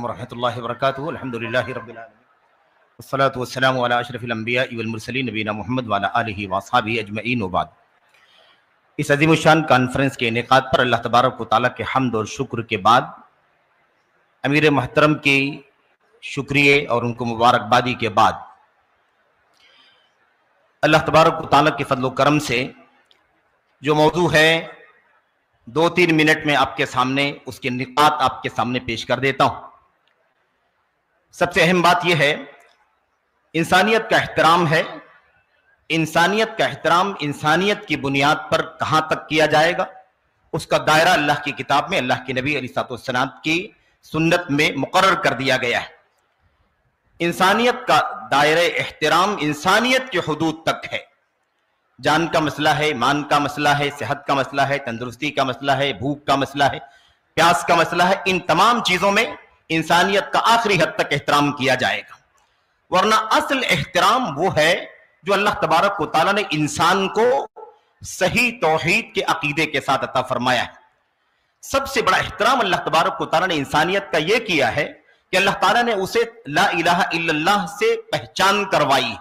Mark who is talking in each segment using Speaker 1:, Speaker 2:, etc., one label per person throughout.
Speaker 1: वरहमतुल्लाहि वबरकातुहू अल्हम्दुलिल्लाहि रब्बिल आलमीन वस्सलातु वस्सलामु अला अशरफिल अंबियाइ वल मुरसलीन नबीना मुहम्मद व अला आलिहि व अस्हाबिहि अजमईन व बाद। इस अज़ीमुश्शान कॉन्फ्रेंस के इनेकाद पर अल्लाह तबारक व तआला के हम्द और शुक्र के बाद अमीर मोहतरम की शुक्रिया और उनको मुबारकबादी के बाद अल्लाह तबारक व तआला के फजल व करम से जो मौजू है 2-3 मिनट में आपके सामने उसके निकात आपके सामने पेश कर देता हूं। सबसे अहम बात यह है, इंसानियत का एहतराम है। इंसानियत का एहतराम इंसानियत की बुनियाद पर कहां तक किया जाएगा, उसका दायरा अल्लाह की किताब में अल्लाह के नबी अलैहिस्सलाम की सुन्नत में मुकर्रर कर दिया गया है। इंसानियत का दायरा एहतराम इंसानियत के हुदूद तक है। जान का मसला है, मान का मसला है, सेहत का मसला है, तंदुरुस्ती का मसला है, भूख का मसला है, प्यास का मसला है, इन तमाम चीजों में इंसानियत का आखिरी हद तक एहतराम किया जाएगा। वरना असल एहतराम वो है जो अल्लाह तबारक व तआला ने इंसान को सही तौहीद के अकीदे के साथ अता फरमाया है। सबसे बड़ा एहतराम अल्लाह तबारक व तआला ने इंसानियत का यह किया है कि अल्लाह ताला ने उसे ला इलाहा इल्लल्लाह से पहचान करवाई,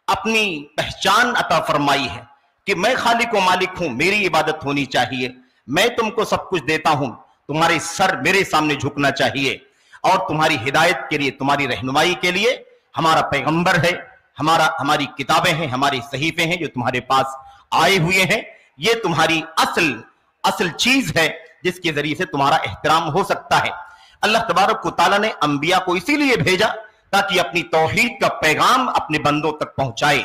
Speaker 1: अपनी पहचान अता फरमाई है कि मैं खालिक व मालिक हूं, मेरी इबादत होनी चाहिए, मैं तुमको सब कुछ देता हूं, तुम्हारे सर मेरे सामने झुकना चाहिए और तुम्हारी हिदायत के लिए, तुम्हारी रहनुमाई के लिए हमारा पैगंबर है, हमारी किताबें हैं, हमारी सहीफे हैं जो तुम्हारे पास आए हुए हैं। ये तुम्हारी असल चीज है जिसके जरिए से तुम्हारा एहतराम हो सकता है। अल्लाह तबारक व तआला ने अंबिया को इसीलिए भेजा ताकि अपनी तौहीद का पैगाम अपने बंदों तक पहुंचाए।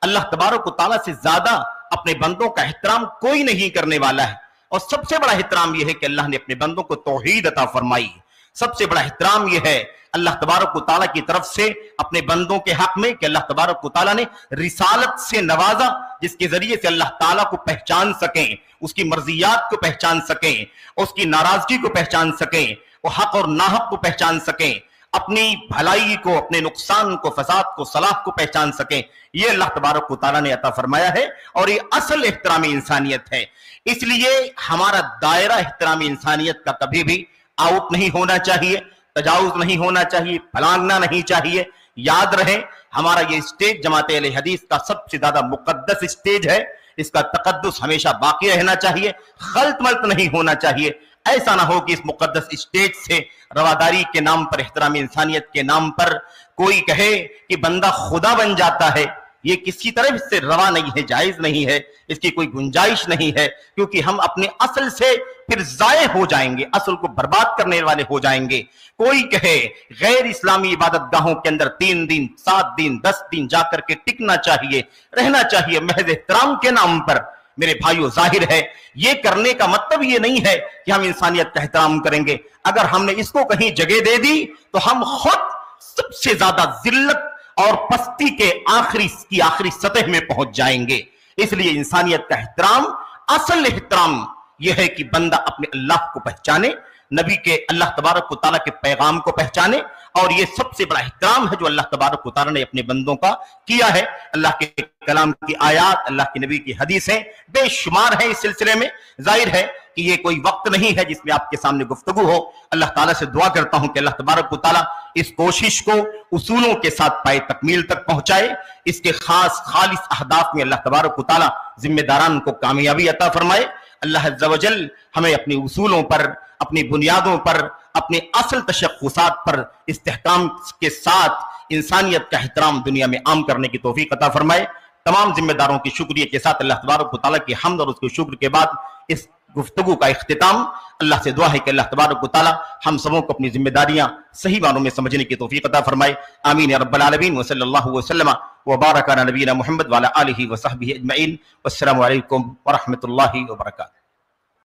Speaker 1: अल्लाह तबारक व तआला से ज्यादा अपने बंदों का एहतराम कोई नहीं करने वाला है। और सबसे बड़ा एहतराम यह है कि अल्लाह ने अपने बंदों को तौहीद अता फरमाई। सबसे बड़ा एहतराम यह है अल्लाह तबारक व तआला की तरफ से अपने बंदों के हक में कि अल्लाह तबारक व तआला ने रिसालत से नवाजा, जिसके जरिए से अल्लाह ताला को पहचान सकें, उसकी मर्जियात को पहचान सकें, उसकी नाराजगी को पहचान सकें, वो हक और नाहक को पहचान सकें, अपनी भलाई को, अपने नुकसान को, फसाद को, सलाह को पहचान सकें। ये अल्लाह तबारक व तआला ने अता फरमाया है और ये असल एहतराम इंसानियत है। इसलिए हमारा दायरा एहतराम इंसानियत का कभी भी आउट नहीं होना चाहिए, तजावुज नहीं होना चाहिए, फलांगना नहीं चाहिए। याद रहे, हमारा ये स्टेज जमात अहले हदीस का सबसे ज्यादा मुकद्दस स्टेज है। इसका तकद्दुस हमेशा बाकी रहना चाहिए, खल्त मल्त नहीं होना चाहिए। ऐसा ना हो कि इस मुकद्दस स्टेज से रवादारी के नाम पर, एहतराम इंसानियत के नाम पर कोई कहे कि बंदा खुदा बन जाता है। ये किसी तरह से रवा नहीं है, जायज नहीं है, इसकी कोई गुंजाइश नहीं है, क्योंकि हम अपने असल से फिर जाये हो जाएंगे, असल को बर्बाद करने वाले हो जाएंगे। कोई कहे गैर इस्लामी इबादत गाहों के अंदर 3 दिन, 7 दिन, 10 दिन जाकर के टिकना चाहिए, रहना चाहिए महज एहतराम के नाम पर। मेरे भाइयों, जाहिर है ये करने का मतलब ये नहीं है कि हम इंसानियत का एहतराम करेंगे। अगर हमने इसको कहीं जगह दे दी तो हम खुद सबसे ज्यादा जिल्लत और पस्ती के आखिरी सतह में पहुंच जाएंगे। इसलिए इंसानियत का एहतराम, असल एहतराम यह है कि बंदा अपने अल्लाह को पहचाने, नबी के, अल्लाह तबारक व तआला के पैगाम को पहचाने। और यह सबसे बड़ा एहतराम है जो अल्लाह तबारक व तआला ने अपने बंदों का किया है। अल्लाह के कलाम की आयात, अल्लाह के नबी की हदीसें बेशुमार हैं इस सिलसिले में। जाहिर है कि ये कोई वक्त नहीं है जिसमें आपके सामने गुफ्तगू हो। अल्लाह ताला से दुआ करता हूं कि अल्लाह तबारक व तआला इस कोशिश को उसूलों के साथ पाए तकमील तक पहुंचाए। इसके खालिस अहदाफ में अल्लाह तबारक व तआला जिम्मेदारान को कामयाबी अता फरमाए। अल्लाह अज़्ज़ व जल हमें अपनी उसूलों पर, अपनी बुनियादों पर, अपने असल तशख़्ख़ुसात पर इस्तेहकाम के साथ इंसानियत का एहतराम दुनिया में आम करने की तौफीक अता फरमाए। तमाम जिम्मेदारों की शुक्रिया के साथ अल्लाह तबारक व तआला की हम्द और उसके शुक्र के बाद इस गुफ्तगू का इख्तिताम, अल्लाह से दुआ है कि अल्लाह तबारक व तआला हम सबों को अपनी जिम्मेदारियां सही मानों में समझने की तौफीक अता फरमाए। आमीन या रब्बल आलमीन। व सल्लल्लाहु वसल्लम व बारक अला नबीना मुहम्मद व अला आलिहि व सहबिहि अजमईन। वस्सलामु अलैकुम व रहमतुल्लाहि व बरकातुहू।